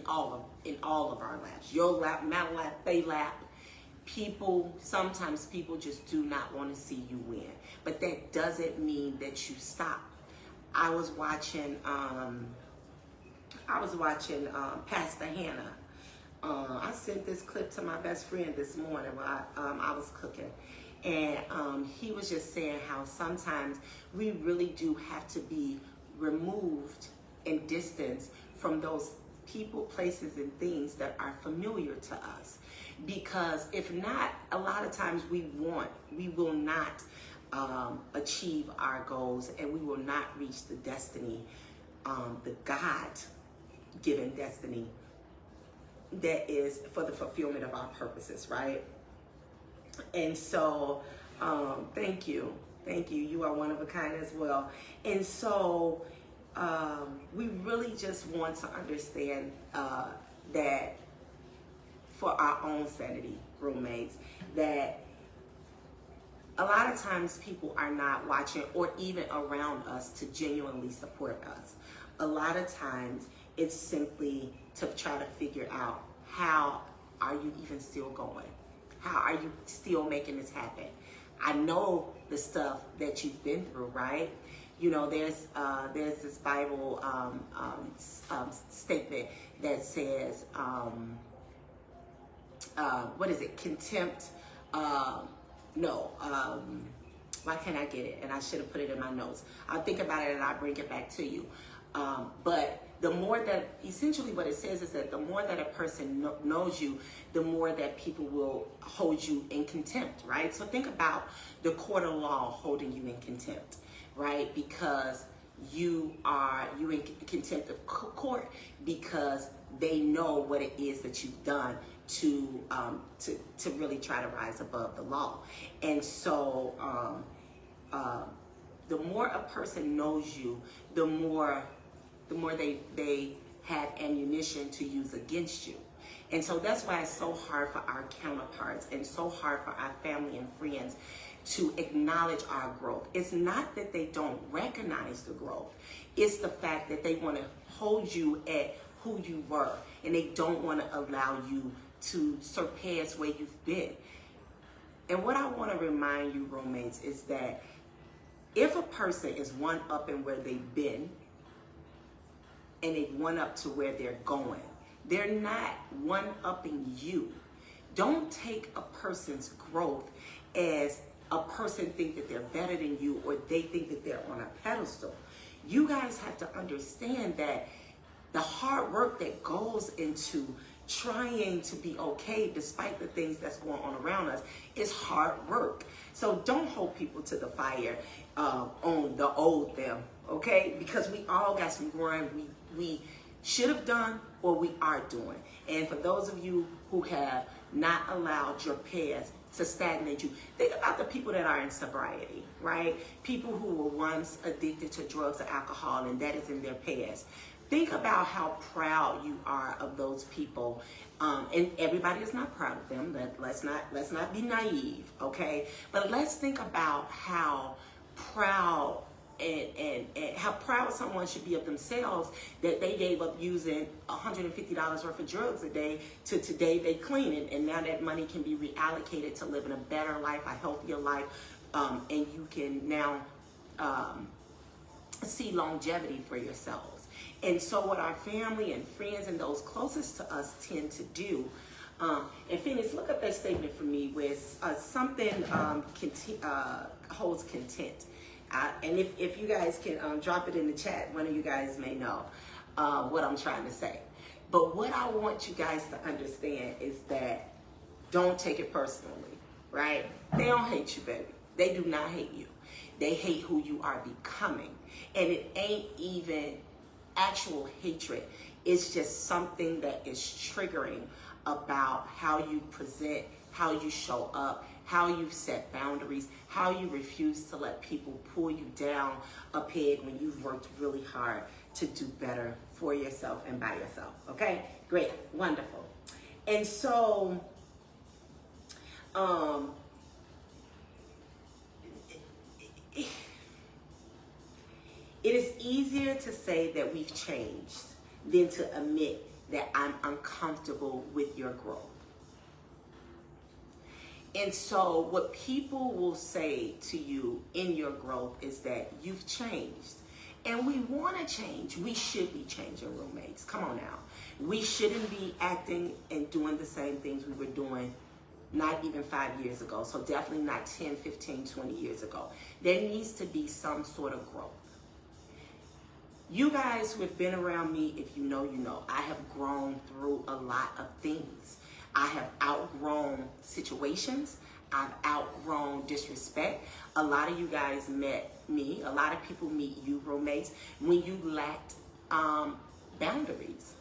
all of our laps. Your lap, my lap, they lap. Sometimes people just do not want to see you win. But that doesn't mean that you stop. I was watching Pastor Hannah. I sent this clip to my best friend this morning while I was cooking. And he was just saying how sometimes we really do have to be removed and distanced from those people, places, and things that are familiar to us. Because if not, a lot of times we will not achieve our goals, and we will not reach the destiny, the God-given destiny that is for the fulfillment of our purposes, right? And so, thank you. You are one of a kind as well. And so, we really just want to understand that for our own sanity, roommates, that a lot of times people are not watching or even around us to genuinely support us. A lot of times it's simply to try to figure out, how are you even still going? How are you still making this happen? I know the stuff that you've been through, right? You know, there's this Bible statement that says, what is it? Contempt. Why can't I get it? And I should have put it in my notes. I'll think about it and I'll bring it back to you. But the more that, essentially what it says is that the more that a person knows you, the more that people will hold you in contempt, right? So think about the court of law holding you in contempt, right? Because you in contempt of court because they know what it is that you've done to really try to rise above the law. And so the more a person knows you, the more they have ammunition to use against you. And so that's why it's so hard for our counterparts and so hard for our family and friends to acknowledge our growth. It's not that they don't recognize the growth. It's the fact that they want to hold you at who you were, and they don't want to allow you to surpass where you've been. And what I want to remind you, roommates, is that If a person is one up in where they've been and they've one up to where they're going, they're not one upping you. Don't take a person's growth as a person think that they're better than you or they think that they're on a pedestal. You guys have to understand that the hard work that goes into trying to be okay despite the things that's going on around us is hard work. So don't hold people to the fire on the old them, okay? Because we all got some growing we should have done or we are doing. And for those of you who have not allowed your past to stagnate you, think about the people that are in sobriety, right? People who were once addicted to drugs or alcohol and that is in their past. Think about how proud you are of those people, and everybody is not proud of them. Let's not be naive, okay? But let's think about how proud and how proud someone should be of themselves that they gave up using $150 worth of drugs a day to today they clean, and now that money can be reallocated to living a better life, a healthier life, and you can now see longevity for yourselves. And so what our family and friends and those closest to us tend to do, and Phoenix, look up that statement for me where something holds content. And if you guys can drop it in the chat, one of you guys may know what I'm trying to say. But what I want you guys to understand is that don't take it personally, right? They don't hate you, baby. They do not hate you. They hate who you are becoming. And it ain't even actual hatred. It's just something that is triggering about how you present, how you show up, how you set boundaries, how you refuse to let people pull you down a peg when you've worked really hard to do better for yourself and by yourself. Okay? Great. Wonderful. And so, it is easier to say that we've changed than to admit that I'm uncomfortable with your growth. And so what people will say to you in your growth is that you've changed. And we want to change. We should be changing, roommates. Come on now. We shouldn't be acting and doing the same things we were doing not even 5 years ago. So definitely not 10, 15, 20 years ago. There needs to be some sort of growth. You guys who have been around me, if you know, you know, I have grown through a lot of things. I have outgrown situations. I've outgrown disrespect. A lot of you guys met me. A lot of people meet you, roommates, when you lacked boundaries.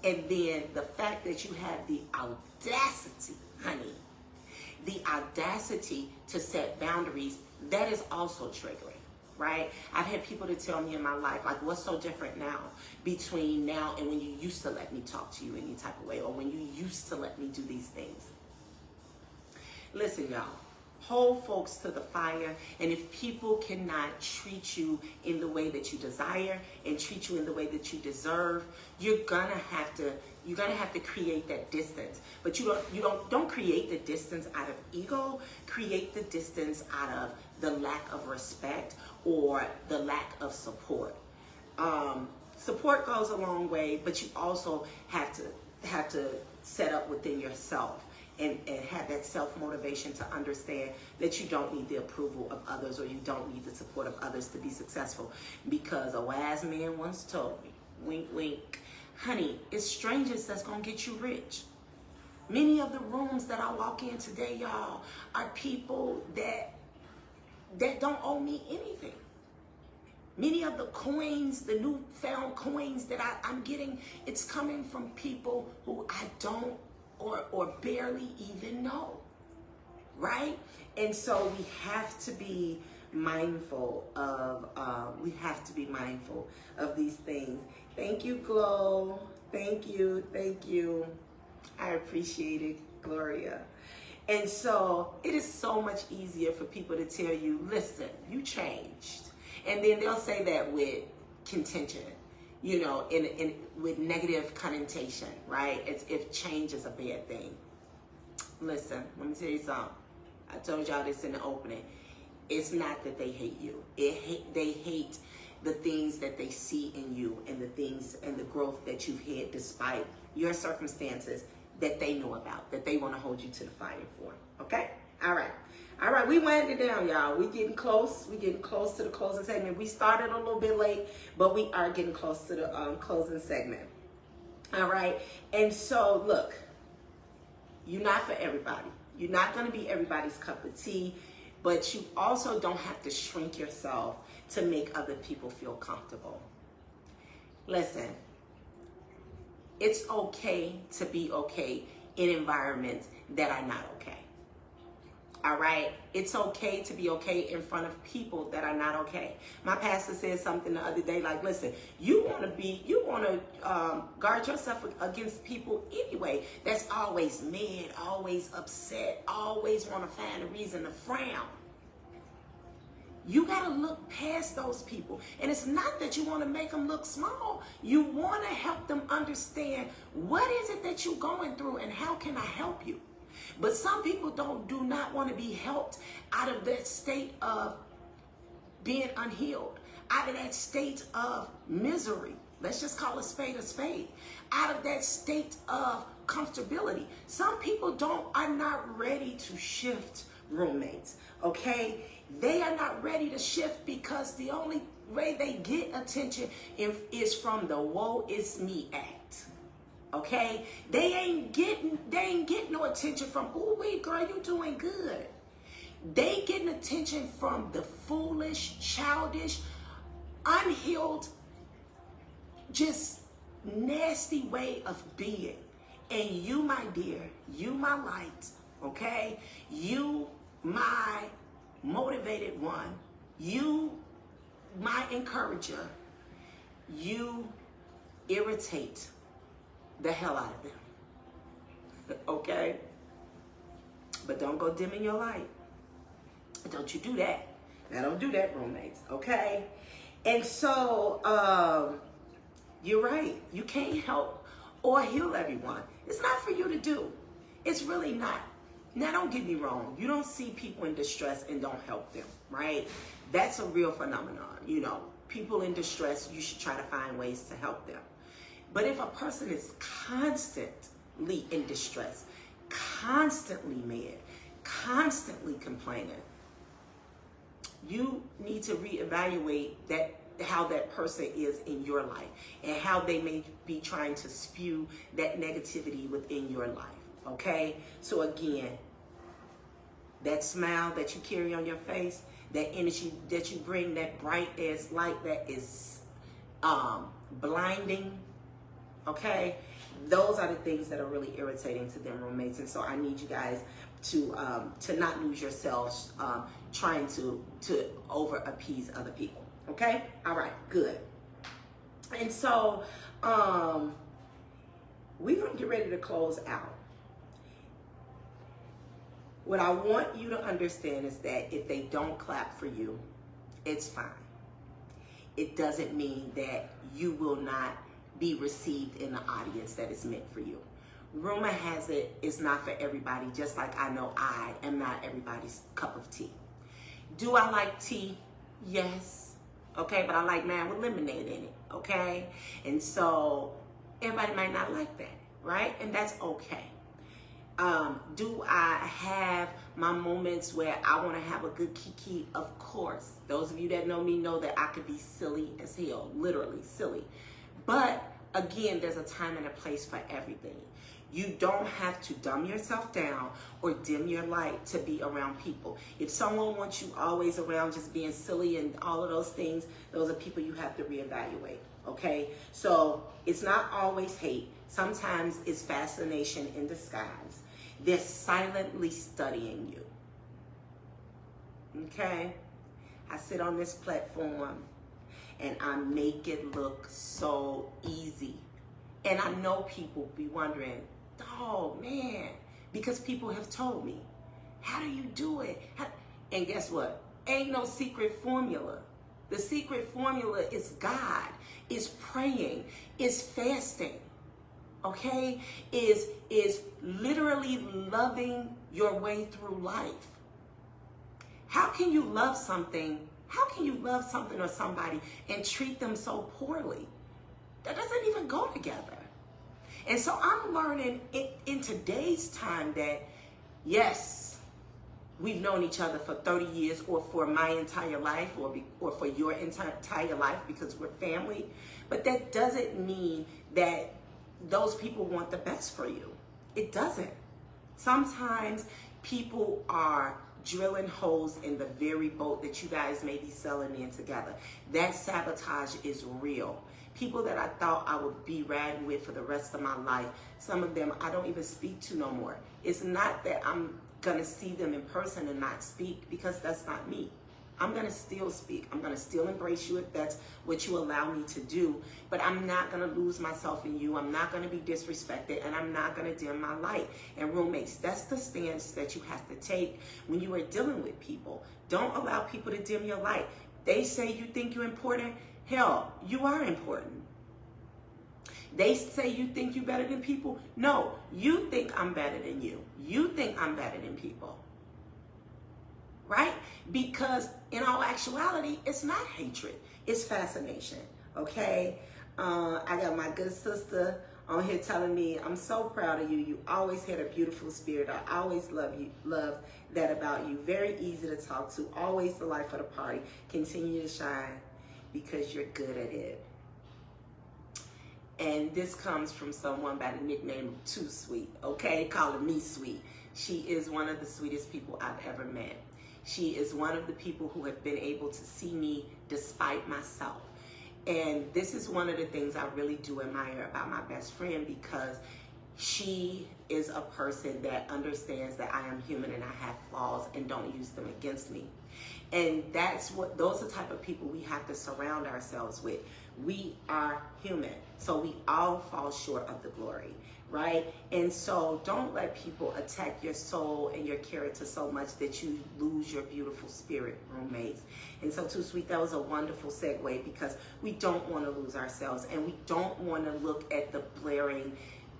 And then the fact that you have the audacity, honey, the audacity to set boundaries, that is also triggering. Right? I've had people to tell me in my life, like, what's so different now between now and when you used to let me talk to you any type of way, or when you used to let me do these things? Listen, y'all, hold folks to the fire, and if people cannot treat you in the way that you desire and treat you in the way that you deserve, you're gonna have to create that distance. But don't create the distance out of ego. Create the distance out of the lack of respect or the lack of support. Support goes a long way, but you also have to set up within yourself and have that self-motivation to understand that you don't need the approval of others or you don't need the support of others to be successful. Because a wise man once told me, wink, wink, honey, it's strangers that's gonna get you rich. Many of the rooms that I walk in today, y'all, are people that don't owe me anything. Many of the coins, the newfound coins that I'm getting, it's coming from people who I don't or barely even know, right? And so we have to be mindful of these things. Thank you, Glow. Thank you. I appreciate it, Gloria. And so it is so much easier for people to tell you, listen, you changed. And then they'll say that with contention, you know, with negative connotation, right? As if change is a bad thing. Listen, let me tell you something. I told y'all this in the opening. It's not that they hate you. They hate the things that they see in you and the things and the growth that you've had despite your circumstances that they know about, that they want to hold you to the fire for. Okay? All right. All right, we winding down, y'all. We getting close. We getting close to the closing segment. We started a little bit late, but we are getting close to the closing segment. All right. And so, look, you're not for everybody. You're not going to be everybody's cup of tea, but you also don't have to shrink yourself to make other people feel comfortable. Listen, it's okay to be okay in environments that are not okay. All right? It's okay to be okay in front of people that are not okay. My pastor said something the other day, like, listen, you want to guard yourself against people anyway that's always mad, always upset, always want to find a reason to frown. You got to look past those people. And it's not that you want to make them look small. You want to help them understand what is it that you're going through and how can I help you? But some people do not want to be helped out of that state of being unhealed, out of that state of misery. Let's just call a spade, out of that state of comfortability. Some people are not ready to shift, roommates, okay? They are not ready to shift because the only way they get attention is from the woe is me act. Okay, they ain't getting no attention from, oh wait, girl, you doing good. They getting attention from the foolish, childish, unhealed, just nasty way of being. And you, my dear, you, my light, okay, you, my motivated one, you, my encourager, you irritate the hell out of them. Okay? But don't go dimming your light. Don't you do that. Now don't do that, roommates. Okay? And so, you're right. You can't help or heal everyone. It's not for you to do. It's really not. Now don't get me wrong. You don't see people in distress and don't help them, right? That's a real phenomenon. You know, people in distress, you should try to find ways to help them. But if a person is constantly in distress, constantly mad, constantly complaining, you need to reevaluate how that person is in your life and how they may be trying to spew that negativity within your life, okay? So again, that smile that you carry on your face, that energy that you bring, that bright ass light that is blinding, okay, those are the things that are really irritating to them, roommates. And so I need you guys to not lose yourselves trying to over appease other people. Okay, all right, good. And so we're gonna get ready to close out. What I want you to understand is that if they don't clap for you, it's fine. It doesn't mean that you will not be received in the audience that is meant for you. Rumor has it, it's not for everybody, just like I know I am not everybody's cup of tea. Do I like tea? Yes. Okay, but I like mine with lemonade in it, okay? And so everybody might not like that, right? And that's okay. Do I have my moments where I want to have a good kiki? Of course. Those of you that know me know that I could be silly as hell, literally silly. But again, there's a time and a place for everything. You don't have to dumb yourself down or dim your light to be around people. If someone wants you always around just being silly and all of those things, those are people you have to reevaluate, okay? So it's not always hate. Sometimes it's fascination in disguise. They're silently studying you, okay? I sit on this platform and I make it look so easy. And I know people be wondering, oh man, because people have told me, how do you do it? And guess what? Ain't no secret formula. The secret formula is God, is praying, is fasting, okay? Is literally loving your way through life. How can you love something? How can you love something or somebody and treat them so poorly? That doesn't even go together. And so I'm learning in today's time that, yes, we've known each other for 30 years or for my entire life or for your entire life because we're family. But that doesn't mean that those people want the best for you. It doesn't. Sometimes people are drilling holes in the very boat that you guys may be sailing in together. That sabotage is real. People that I thought I would be riding with for the rest of my life, some of them I don't even speak to no more. It's not that I'm gonna see them in person and not speak, because that's not me. I'm gonna still speak. I'm gonna still embrace you if that's what you allow me to do, but I'm not gonna lose myself in you. I'm not gonna be disrespected, and I'm not gonna dim my light. And roommates, that's the stance that you have to take when you are dealing with people. Don't allow people to dim your light. They say you think you're important. Hell, you are important. They say you think you're better than people. No, you think I'm better than you. You think I'm better than people. Right? Because in all actuality, it's not hatred. It's fascination. Okay? I got my good sister on here telling me, I'm so proud of you. You always had a beautiful spirit. I always love that about you. Very easy to talk to. Always the life of the party. Continue to shine because you're good at it. And this comes from someone by the nickname of Too Sweet, okay? Calling me sweet. She is one of the sweetest people I've ever met. She is one of the people who have been able to see me despite myself. And this is one of the things I really do admire about my best friend, because she is a person that understands that I am human and I have flaws and don't use them against me. And those are the type of people we have to surround ourselves with. We are human, so we all fall short of the glory, right? And so don't let people attack your soul and your character so much that you lose your beautiful spirit, roommates. And so, Too Sweet, that was a wonderful segue, because we don't want to lose ourselves, and we don't want to look at the blaring,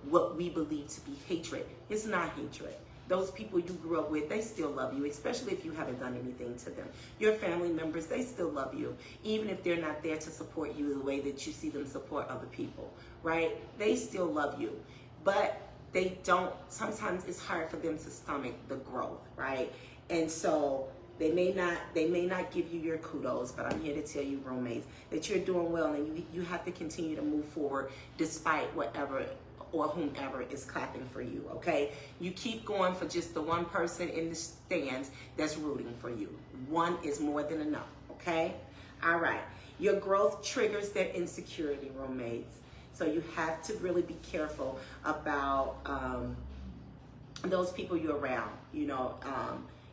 what we believe to be hatred. It's not hatred. Those people you grew up with, they still love you, especially if you haven't done anything to them. Your family members, they still love you, even if they're not there to support you the way that you see them support other people, right? They still love you, but they don't, sometimes it's hard for them to stomach the growth, right? And so they may not give you your kudos, but I'm here to tell you, roommates, that you're doing well, and you have to continue to move forward despite whatever or whomever is clapping for you, okay? You keep going for just the one person in the stands that's rooting for you. One is more than enough, okay? All right. Your growth triggers their insecurity, roommates. So you have to really be careful about those people you're around. You know,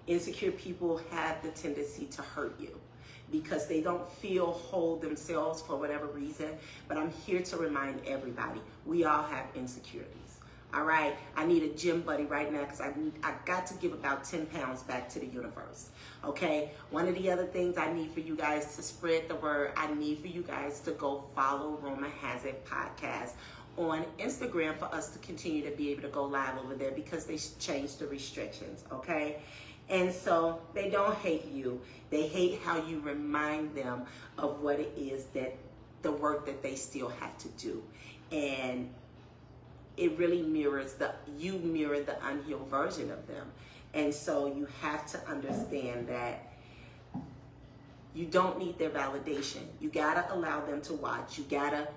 insecure people have the tendency to hurt you, because they don't feel whole themselves for whatever reason. But I'm here to remind everybody, we all have insecurities, all right? I need a gym buddy right now, because I got to give about 10 pounds back to the universe, okay? One of the other things I need for you guys to spread the word, I need for you guys to go follow ReuMatez podcast on Instagram for us to continue to be able to go live over there, because they changed the restrictions, okay? And so they don't hate you. They hate how you remind them of what it is, that the work that they still have to do. And it really you mirror the unhealed version of them. And so you have to understand that you don't need their validation. You gotta allow them to watch. You gotta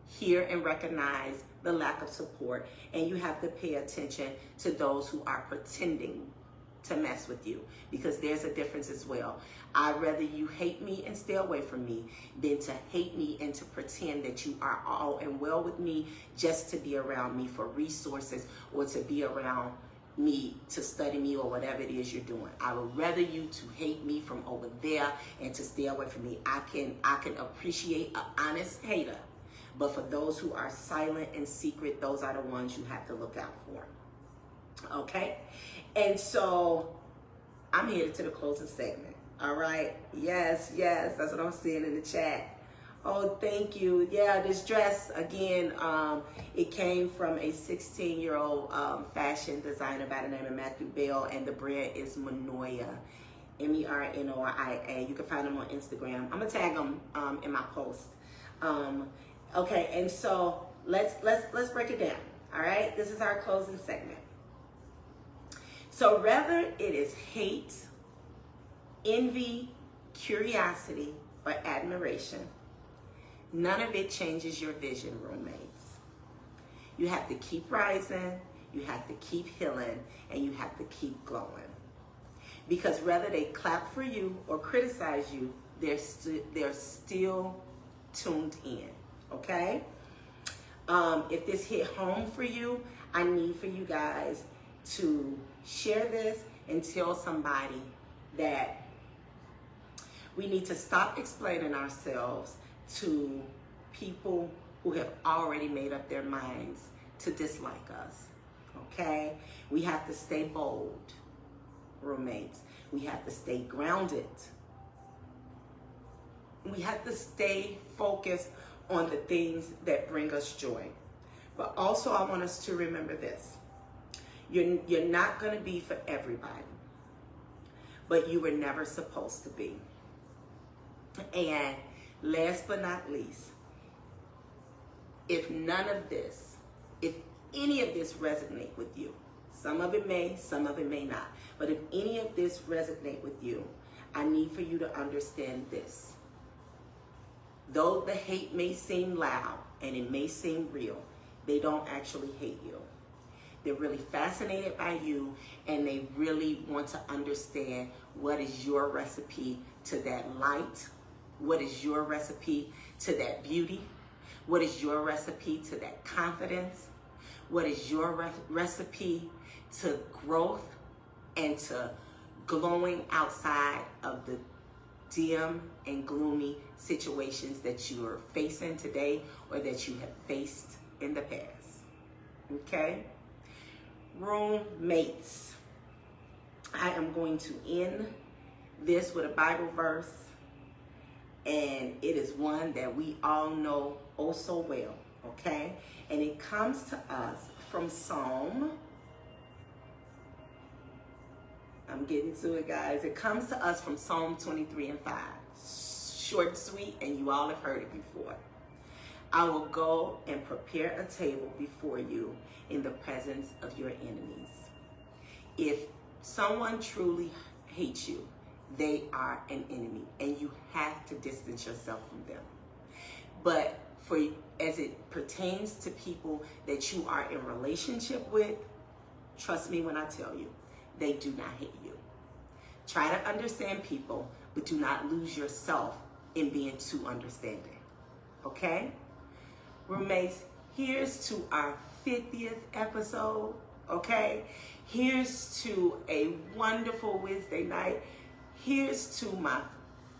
hear and recognize the lack of support. And you have to pay attention to those who are pretending to mess with you, because there's a difference as well. I'd rather you hate me and stay away from me than to hate me and to pretend that you are all and well with me just to be around me for resources, or to be around me to study me, or whatever it is you're doing. I would rather you to hate me from over there and to stay away from me. I can appreciate an honest hater, but for those who are silent and secret, those are the ones you have to look out for. Okay? And so I'm headed to the closing segment. All right. Yes, that's what I'm seeing in the chat. Oh, thank you. Yeah, this dress, again, it came from a 16-year-old fashion designer by the name of Matthew Bell, and the brand is Manoia. MERNORIA. You can find them on Instagram. I'm gonna tag them in my post. Okay, and so let's break it down. All right, this is our closing segment. So whether it is hate, envy, curiosity, or admiration, none of it changes your vision, roommates. You have to keep rising, you have to keep healing, and you have to keep glowing. Because whether they clap for you or criticize you, they're still tuned in, okay? If this hit home for you, I need for you guys to share this and tell somebody that we need to stop explaining ourselves to people who have already made up their minds to dislike us, okay? We have to stay bold, roommates. We have to stay grounded. We have to stay focused on the things that bring us joy. But also I want us to remember this. You're not going to be for everybody, but you were never supposed to be. And last but not least, if any of this resonate with you, some of it may, some of it may not, but if any of this resonate with you, I need for you to understand this. Though the hate may seem loud and it may seem real, they don't actually hate you. They're really fascinated by you, and they really want to understand what is your recipe to that light, what is your recipe to that beauty, what is your recipe to that confidence, what is your recipe to growth and to glowing outside of the dim and gloomy situations that you are facing today or that you have faced in the past. Okay? Roommates, I am going to end this with a Bible verse, and it is one that we all know oh so well, okay? And it comes to us from Psalm, I'm getting to it, guys. It comes to us from Psalm 23:5. Short and sweet, and you all have heard it before. I will go and prepare a table before you in the presence of your enemies. If someone truly hates you, they are an enemy, and you have to distance yourself from them. But as it pertains to people that you are in relationship with, trust me when I tell you, they do not hate you. Try to understand people, but do not lose yourself in being too understanding. Okay? Roommates, here's to our 50th episode. Okay? Here's to a wonderful Wednesday night. Here's to my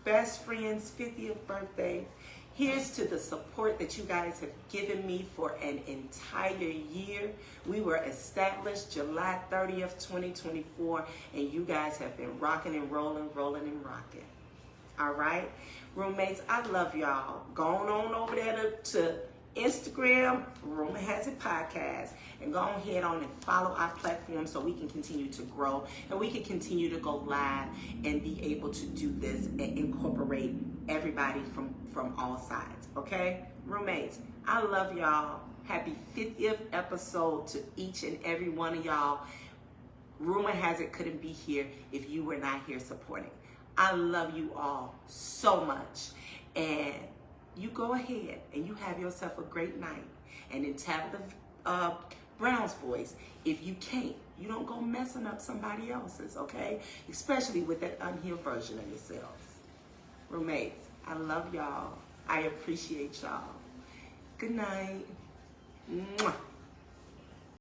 best friend's 50th birthday. Here's to the support that you guys have given me for an entire year. We were established July 30th, 2024, and you guys have been rocking and rolling and rocking. All right? Roommates, I love y'all. Going on over there to Instagram, ReuMatez Podcast, and go ahead on and follow our platform so we can continue to grow and we can continue to go live and be able to do this and incorporate everybody from all sides, okay? Roommates, I love y'all. Happy 50th episode to each and every one of y'all. ReuMatez couldn't be here if you were not here supporting. I love you all so much. And you go ahead and you have yourself a great night. And in Tabitha Brown's voice, if you can't, you don't go messing up somebody else's, okay? Especially with that unhealed version of yourselves. Roommates, I love y'all. I appreciate y'all. Good night. Mwah.